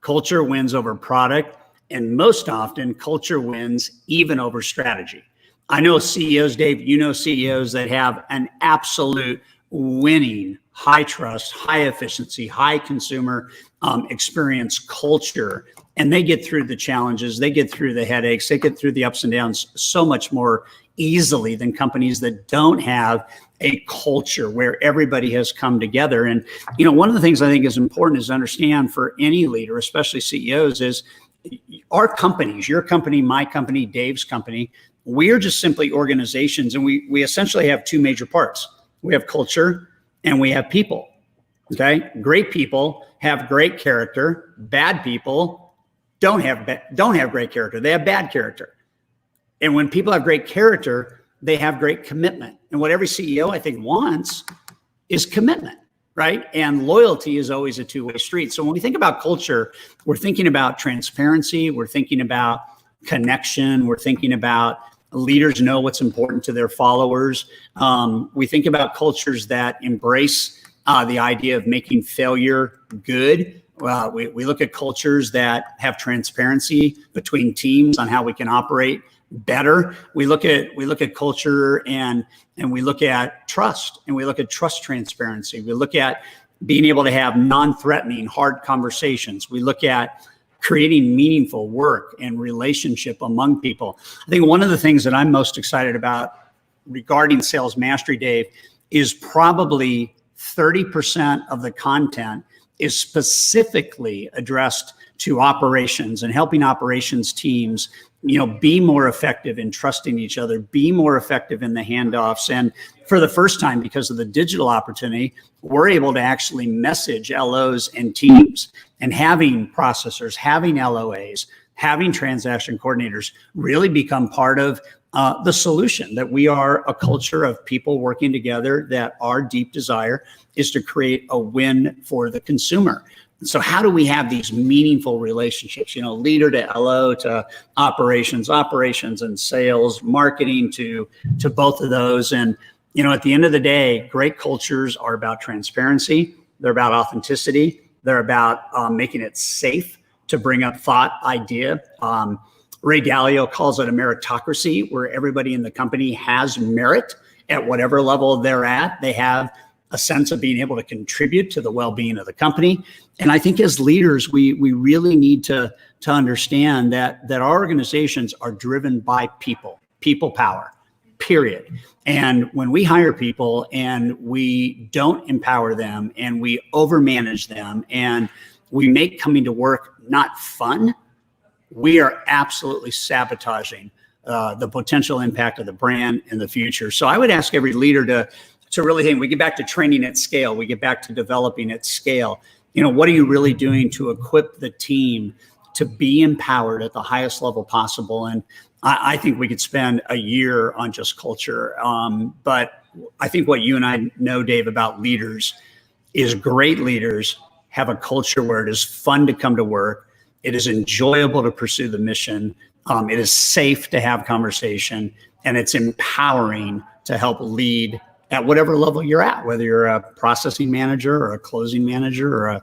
Culture wins over product. And most often, culture wins even over strategy. I know CEOs, Dave, you know CEOs that have an absolute winning, high trust, high efficiency, high consumer experience culture. And they get through the challenges, they get through the headaches, they get through the ups and downs so much more easily than companies that don't have a culture where everybody has come together. And, you know, one of the things I think is important is to understand for any leader, especially CEOs, is our companies, your company, my company, Dave's company, we are just simply organizations. And we essentially have 2 major parts. We have culture and we have people. Okay. Great people have great character. Bad people don't have great character. They have bad character. And when people have great character, they have great commitment. And what every CEO, I think, wants is commitment, right? And loyalty is always a 2-way street. So when we think about culture, we're thinking about transparency. We're thinking about connection. We're thinking about leaders know what's important to their followers. We think about cultures that embrace the idea of making failure good. We look at cultures that have transparency between teams on how we can operate better. We look at culture and we look at trust, and we look at trust transparency. We look at being able to have non-threatening, hard conversations. We look at creating meaningful work and relationship among people. I think one of the things that I'm most excited about regarding Sales Mastery, Dave, is probably 30% of the content is specifically addressed to operations and helping operations teams, you know, be more effective in trusting each other, be more effective in the handoffs. And for the first time, because of the digital opportunity, we're able to actually message LOs and teams, and having processors, having LOAs, having transaction coordinators really become part of the solution. That we are a culture of people working together, that our deep desire is to create a win for the consumer. So how do we have these meaningful relationships, you know, leader to LO to operations and sales, marketing to both of those? And, you know, at the end of the day, great cultures are about transparency. They're about authenticity. They're about making it safe to bring up thought, idea. Ray Dalio calls it a meritocracy, where everybody in the company has merit at whatever level they're at. They have a sense of being able to contribute to the well-being of the company. And I think as leaders, we really need to understand that our organizations are driven by people power, period. And when we hire people and we don't empower them and we overmanage them and we make coming to work not fun, we are absolutely sabotaging the potential impact of the brand in the future. So I would ask every leader to to really think, we get back to training at scale, we get back to developing at scale. What are you really doing to equip the team to be empowered at the highest level possible? And I think we could spend a year on just culture. But I think what you and I know, Dave, about leaders is great leaders have a culture where it is fun to come to work. It is enjoyable to pursue the mission. It is safe to have conversation, and it's empowering to help lead at whatever level you're at, whether you're a processing manager or a closing manager or a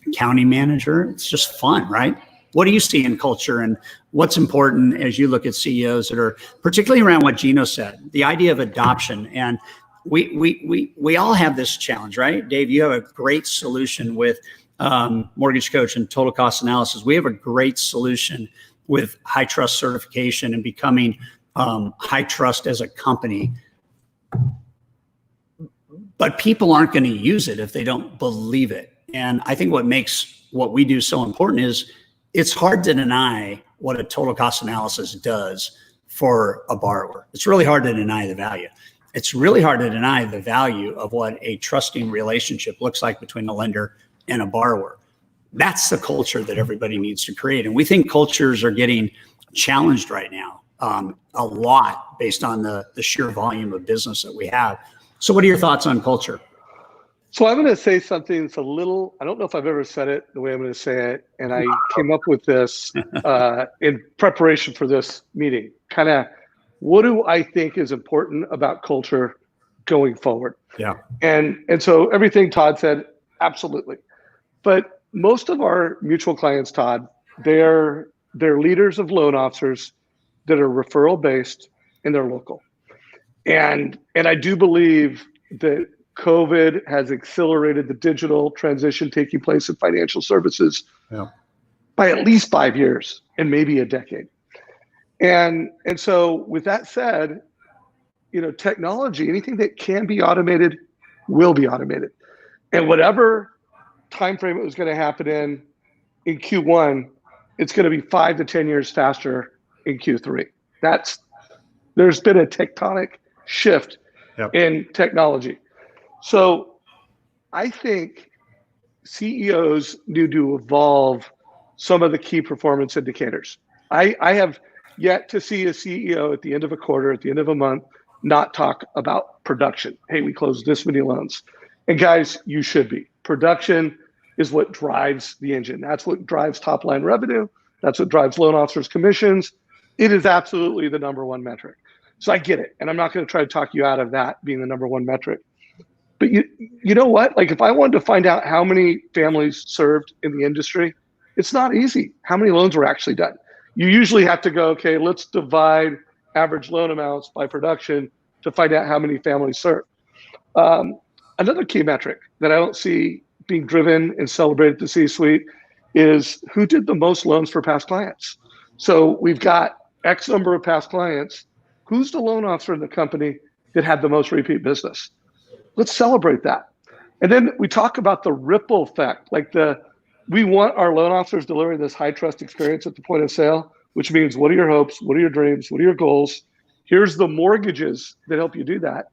accounting manager. It's just fun, right? What do you see in culture, and what's important as you look at CEOs that are particularly around what Gino said, the idea of adoption? And we all have this challenge, right? Dave, you have a great solution with Mortgage Coach and total cost analysis. We have a great solution with high trust certification and becoming high trust as a company. But people aren't going to use it if they don't believe it. And I think what makes what we do so important is it's hard to deny what a total cost analysis does for a borrower. It's really hard to deny the value. It's really hard to deny the value of what a trusting relationship looks like between a lender and a borrower. That's the culture that everybody needs to create. And we think cultures are getting challenged right now a lot based on the sheer volume of business that we have. So what are your thoughts on culture? So I'm going to say something that's a little, I don't know if I've ever said it the way I'm going to say it. And I came up with this in preparation for this meeting. Kind of, what do I think is important about culture going forward? Yeah. And so everything Todd said, absolutely. But most of our mutual clients, Todd, they're leaders of loan officers that are referral based and they're local. And I do believe that COVID has accelerated the digital transition taking place in financial services by at least 5 years and maybe a decade. And so with that said, technology, anything that can be automated will be automated. And whatever time frame it was going to happen in Q1, it's going to be 5 to 10 years faster in Q3. There's been a tectonic shift in technology. So I think CEOs need to evolve some of the key performance indicators. I have yet to see a CEO at the end of a quarter, at the end of a month, not talk about production. Hey, we closed this many loans. And guys, you should be. Production is what drives the engine. That's what drives top line revenue. That's what drives loan officers' commissions. It is absolutely the number one metric. So I get it. And I'm not going to try to talk you out of that being the number one metric. But you know what? Like if I wanted to find out how many families served in the industry, it's not easy. How many loans were actually done? You usually have to go, okay, let's divide average loan amounts by production to find out how many families served. Another key metric that I don't see being driven and celebrated at the C-suite is who did the most loans for past clients. So we've got X number of past clients. Who's the loan officer in the company that had the most repeat business? Let's celebrate that. And then we talk about the ripple effect, we want our loan officers delivering this high trust experience at the point of sale, which means what are your hopes? What are your dreams? What are your goals? Here's the mortgages that help you do that.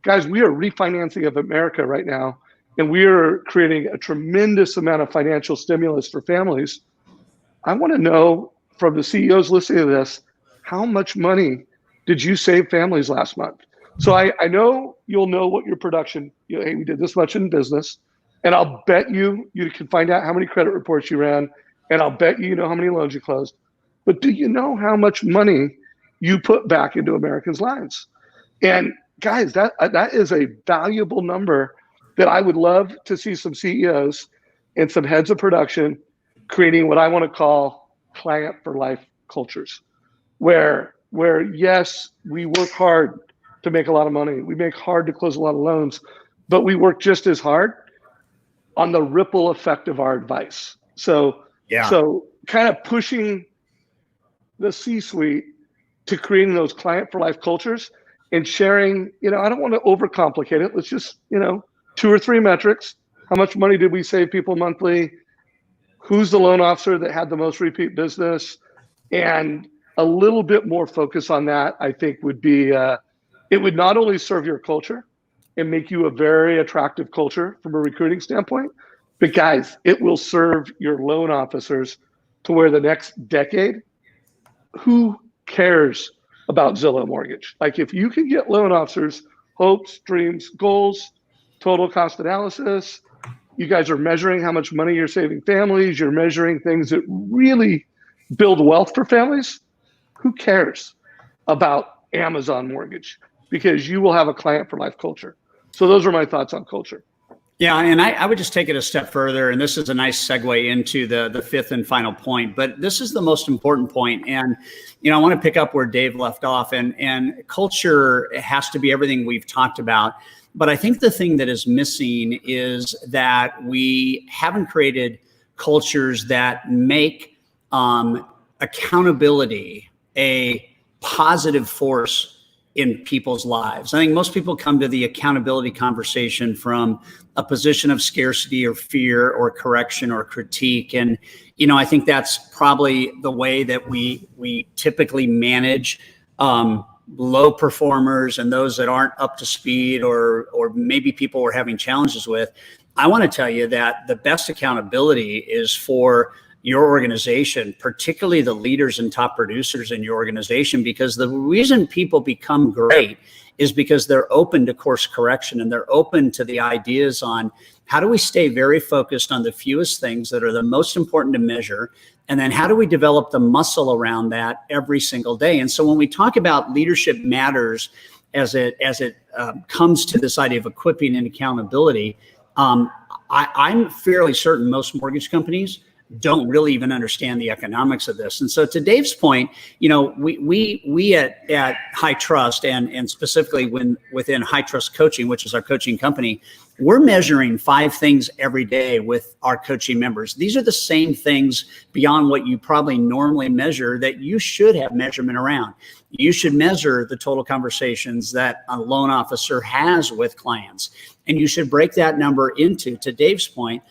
Guys, we are refinancing of America right now, and we are creating a tremendous amount of financial stimulus for families. I want to know from the CEOs listening to this, how much money did you save families last month? So I know you'll know what your production, hey, we did this much in business, and I'll bet you can find out how many credit reports you ran, and I'll bet you know how many loans you closed. But do you know how much money you put back into Americans' lives? And guys, that is a valuable number that I would love to see some CEOs and some heads of production creating what I want to call client for life cultures, where yes, we work hard to make a lot of money. We make hard to close a lot of loans, but we work just as hard on the ripple effect of our advice. So kind of pushing the C-suite to creating those client for life cultures and sharing, I don't want to overcomplicate it. Let's just, 2 or 3 metrics. How much money did we save people monthly? Who's the loan officer that had the most repeat business? And a little bit more focus on that, I think would be, it would not only serve your culture and make you a very attractive culture from a recruiting standpoint. But guys, it will serve your loan officers to where the next decade, who cares about Zillow Mortgage? Like, if you can get loan officers hopes, dreams, goals, total cost analysis, you guys are measuring how much money you're saving families, you're measuring things that really build wealth for families, who cares about Amazon Mortgage? Because you will have a client for life culture. So those are my thoughts on culture. Yeah, and I would just take it a step further, and this is a nice segue into the fifth and final point, but this is the most important point. And, I want to pick up where Dave left off, and culture has to be everything we've talked about. But I think the thing that is missing is that we haven't created cultures that make accountability a positive force in people's lives. I think most people come to the accountability conversation from a position of scarcity or fear or correction or critique. And, I think that's probably the way that we typically manage low performers and those that aren't up to speed or maybe people we're having challenges with. I want to tell you that the best accountability is for your organization, particularly the leaders and top producers in your organization, because the reason people become great is because they're open to course correction and they're open to the ideas on how do we stay very focused on the fewest things that are the most important to measure, and then how do we develop the muscle around that every single day. And so when we talk about leadership matters as it comes to this idea of equipping and accountability, I'm fairly certain most mortgage companies don't really even understand the economics of this. And so to Dave's point, we at High Trust and specifically within High Trust Coaching, which is our coaching company, we're measuring 5 things every day with our coaching members. These are the same things beyond what you probably normally measure that you should have measurement around. You should measure the total conversations that a loan officer has with clients. And you should break that number into, to Dave's point,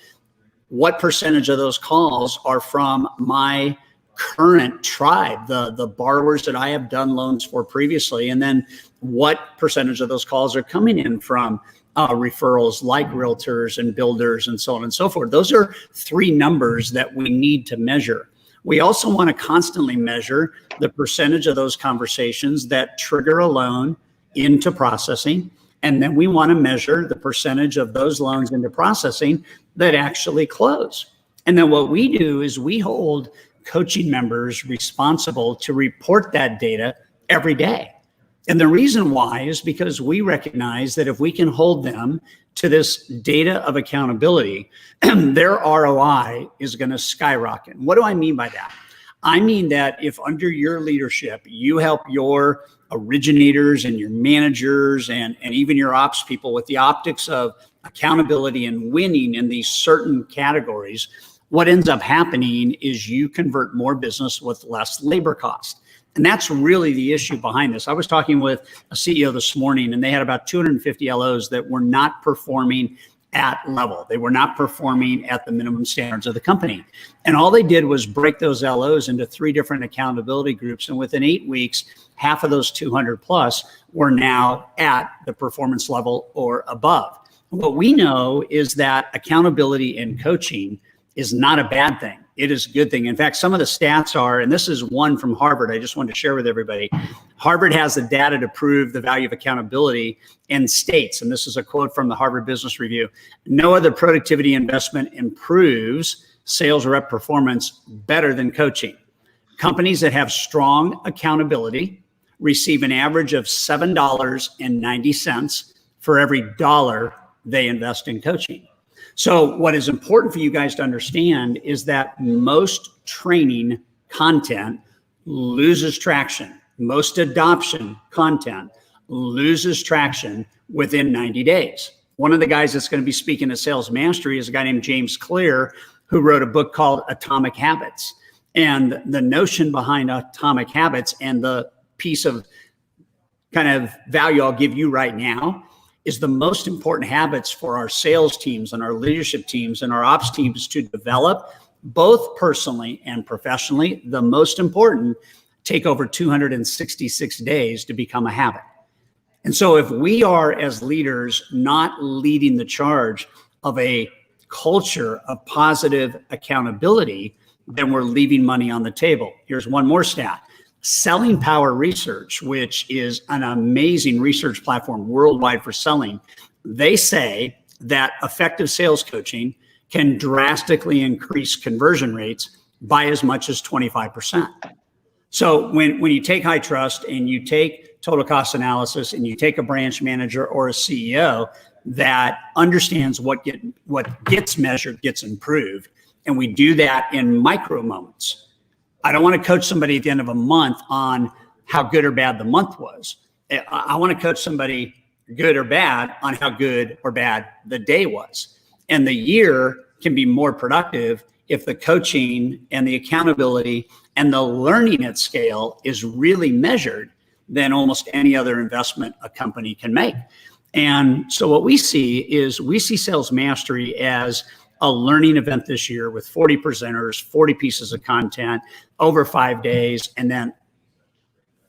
what percentage of those calls are from my current tribe, the borrowers that I have done loans for previously, and then what percentage of those calls are coming in from referrals like realtors and builders and so on and so forth. Those are 3 numbers that we need to measure. We also want to constantly measure the percentage of those conversations that trigger a loan into processing. And then we want to measure the percentage of those loans into processing that actually close. And then what we do is we hold coaching members responsible to report that data every day. And the reason why is because we recognize that if we can hold them to this data of accountability, their ROI is going to skyrocket. What do I mean by that? I mean that if under your leadership, you help your originators and your managers and even your ops people with the optics of accountability and winning in these certain categories, what ends up happening is you convert more business with less labor cost. And that's really the issue behind this. I was talking with a CEO this morning, and they had about 250 LOs that were not performing at level. They were not performing at the minimum standards of the company. And all they did was break those LOs into 3 different accountability groups. And within 8 weeks, half of those 200 plus were now at the performance level or above. What we know is that accountability in coaching is not a bad thing. It is a good thing. In fact, some of the stats are, and this is one from Harvard, I just wanted to share with everybody. Harvard has the data to prove the value of accountability and states, and this is a quote from the Harvard Business Review, no other productivity investment improves sales rep performance better than coaching. Companies that have strong accountability receive an average of $7.90 for every dollar they invest in coaching. So what is important for you guys to understand is that most training content loses traction. Most adoption content loses traction within 90 days. One of the guys that's going to be speaking at Sales Mastery is a guy named James Clear, who wrote a book called Atomic Habits. And the notion behind Atomic Habits and the piece of kind of value I'll give you right now is the most important habits for our sales teams and our leadership teams and our ops teams to develop, both personally and professionally. The most important take over 266 days to become a habit. And so if we are, as leaders, not leading the charge of a culture of positive accountability, then we're leaving money on the table. Here's one more stat. Selling Power Research, which is an amazing research platform worldwide for selling, they say that effective sales coaching can drastically increase conversion rates by as much as 25%. So when you take high trust and you take total cost analysis and you take a branch manager or a CEO that understands what gets measured gets improved, and we do that in micro moments. I don't want to coach somebody at the end of a month on how good or bad the month was. I want to coach somebody good or bad on how good or bad the day was. And the year can be more productive if the coaching and the accountability and the learning at scale is really measured than almost any other investment a company can make. And so what we see is Sales Mastery as a learning event this year with 40 presenters, 40 pieces of content over 5 days, and then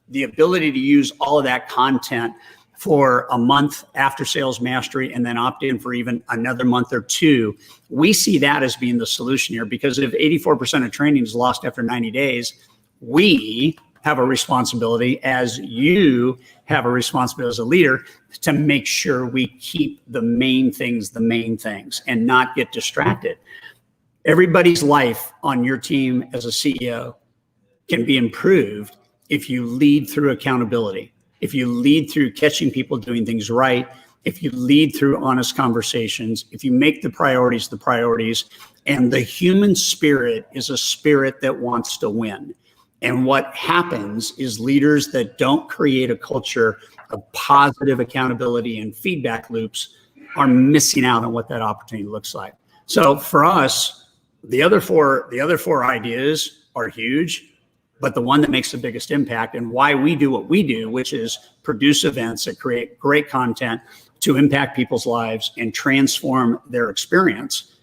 the ability to use all of that content for a month after Sales Mastery and then opt in for even another month or two. We see that as being the solution here, because if 84% of training is lost after 90 days, we have a responsibility, as you have a responsibility as a leader, to make sure we keep the main things and not get distracted. Everybody's life on your team as a CEO can be improved if you lead through accountability, if you lead through catching people doing things right, if you lead through honest conversations, if you make the priorities, and the human spirit is a spirit that wants to win. And what happens is leaders that don't create a culture of positive accountability and feedback loops are missing out on what that opportunity looks like. So for us, the other four ideas are huge, but the one that makes the biggest impact and why we do what we do, which is produce events that create great content to impact people's lives and transform their experience.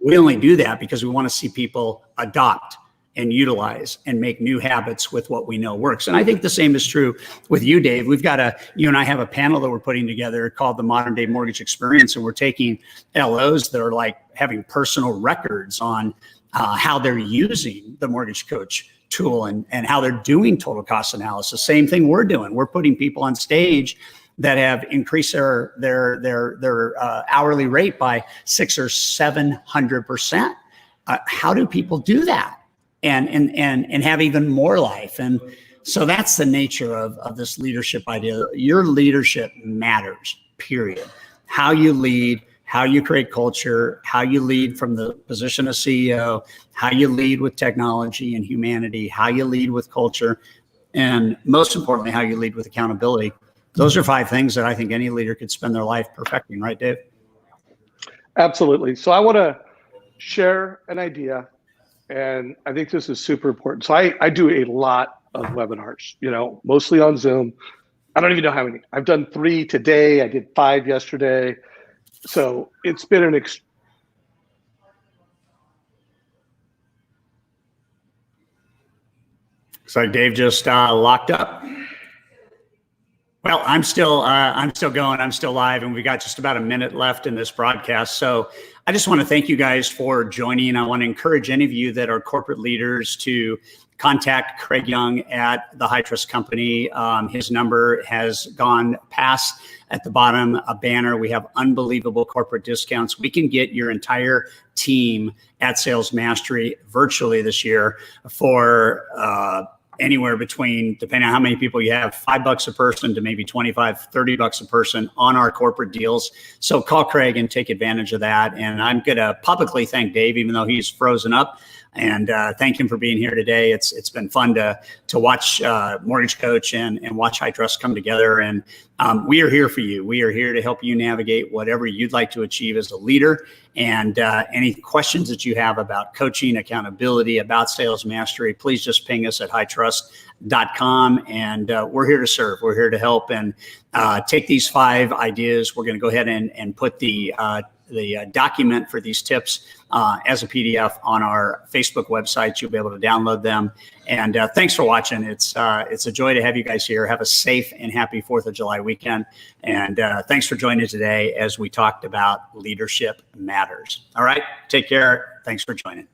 We only do that because we want to see people adopt and utilize and make new habits with what we know works. And I think the same is true with you, Dave. You and I have a panel that we're putting together called the Modern Day Mortgage Experience. And we're taking LOs that are like having personal records on how they're using the Mortgage Coach tool and how they're doing total cost analysis. Same thing we're doing. We're putting people on stage that have increased their hourly rate by 600 or 700%. How do people do that and have even more life? And so that's the nature of this leadership idea. Your leadership matters, period. How you lead, how you create culture, how you lead from the position of CEO, how you lead with technology and humanity, how you lead with culture, and most importantly, how you lead with accountability. Those are 5 things that I think any leader could spend their life perfecting, right, Dave? Absolutely. So I want to share an idea, and I think this is super important. So I do a lot of webinars, mostly on Zoom. I don't even know how many. I've done 3 today. I did 5 yesterday. So it's been an So Dave just locked up. Well, I'm still going. I'm still live, and we got just about a minute left in this broadcast. So I just want to thank you guys for joining. I want to encourage any of you that are corporate leaders to contact Craig Young at the High Trust Company. His number has gone past at the bottom, a banner. We have unbelievable corporate discounts. We can get your entire team at Sales Mastery virtually this year for anywhere between, depending on how many people you have, $5 a person to maybe $25, $30 a person on our corporate deals. So call Craig and take advantage of that. And I'm going to publicly thank Dave, even though he's frozen up, and thank him for being here today. It's been fun to watch Mortgage Coach and watch High Trust come together. And we are here for you. We are here to help you navigate whatever you'd like to achieve as a leader. And any questions that you have about coaching, accountability, about Sales Mastery, please just ping us at hightrust.com. And we're here to serve. We're here to help and take these 5 ideas. We're going to go ahead and put the the document for these tips as a PDF on our Facebook website. You'll be able to download them. And thanks for watching. It's a joy to have you guys here. Have a safe and happy 4th of July weekend. And thanks for joining today as we talked about Leadership Matters. All right, take care. Thanks for joining.